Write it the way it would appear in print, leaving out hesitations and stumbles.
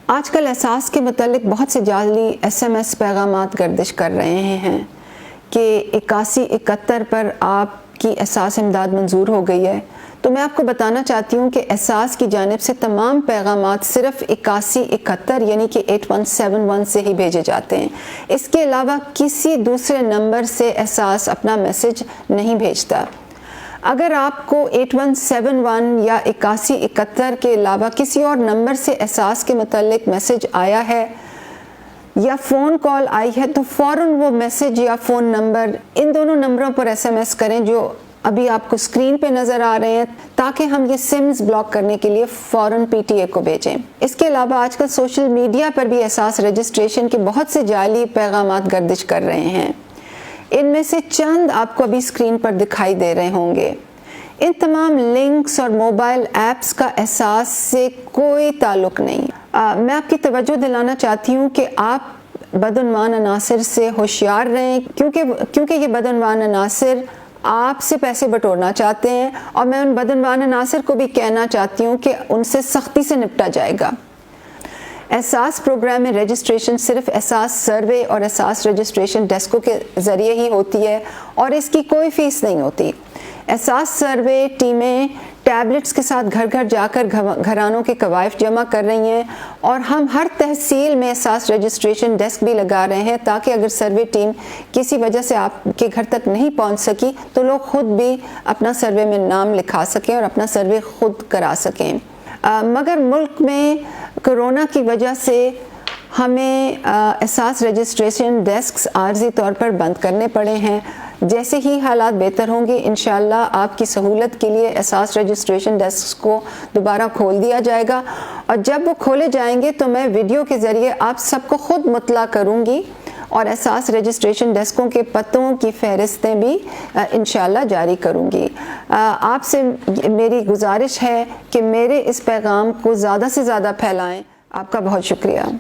آج کل احساس کے متعلق بہت سے جعلی SMS پیغامات گردش کر رہے ہیں کہ 8171 پر آپ کی احساس امداد منظور ہو گئی ہے. تو میں آپ کو بتانا چاہتی ہوں کہ احساس کی جانب سے تمام پیغامات صرف 8171 یعنی کہ 8171 سے ہی بھیجے جاتے ہیں. اس کے علاوہ کسی دوسرے نمبر سے احساس اپنا میسج نہیں بھیجتا. اگر آپ کو 8171 یا 8171 کے علاوہ کسی اور نمبر سے احساس کے متعلق میسج آیا ہے یا فون کال آئی ہے تو فوراً وہ میسج یا فون نمبر ان دونوں نمبروں پر SMS کریں جو ابھی آپ کو اسکرین پہ نظر آ رہے ہیں تاکہ ہم یہ سمز بلاک کرنے کے لیے فوراً PTA کو بھیجیں. اس کے علاوہ آج کل سوشل میڈیا پر بھی احساس رجسٹریشن کے بہت سے جعلی پیغامات گردش کر رہے ہیں. ان میں سے چند آپ کو ابھی اسکرین پر دکھائی دے رہے ہوں گے. ان تمام لنکس اور موبائل ایپس کا احساس سے کوئی تعلق نہیں. میں آپ کی توجہ دلانا چاہتی ہوں کہ آپ بدعنوان عناصر سے ہوشیار رہیں کیونکہ یہ بدعنوان عناصر آپ سے پیسے بٹورنا چاہتے ہیں اور میں ان بدعنوان عناصر کو بھی کہنا چاہتی ہوں کہ ان سے سختی سے نپٹا جائے گا. احساس پروگرام میں رجسٹریشن صرف احساس سروے اور احساس رجسٹریشن ڈیسکوں کے ذریعے ہی ہوتی ہے اور اس کی کوئی فیس نہیں ہوتی. احساس سروے ٹیمیں ٹیبلٹس کے ساتھ گھر گھر جا کر گھرانوں کے کوائف جمع کر رہی ہیں اور ہم ہر تحصیل میں احساس رجسٹریشن ڈیسک بھی لگا رہے ہیں تاکہ اگر سروے ٹیم کسی وجہ سے آپ کے گھر تک نہیں پہنچ سکی تو لوگ خود بھی اپنا سروے میں نام لکھا سکیں اور اپنا سروے خود کرا سکیں. مگر ملک میں کرونا کی وجہ سے ہمیں احساس رجسٹریشن ڈیسکس عارضی طور پر بند کرنے پڑے ہیں. جیسے ہی حالات بہتر ہوں گے انشاءاللہ آپ کی سہولت کے لیے احساس رجسٹریشن ڈیسکس کو دوبارہ کھول دیا جائے گا اور جب وہ کھولے جائیں گے تو میں ویڈیو کے ذریعے آپ سب کو خود مطلع کروں گی اور احساس رجسٹریشن ڈیسکوں کے پتوں کی فہرستیں بھی انشاءاللہ جاری کروں گی. آپ سے میری گزارش ہے کہ میرے اس پیغام کو زیادہ سے زیادہ پھیلائیں. آپ کا بہت شکریہ.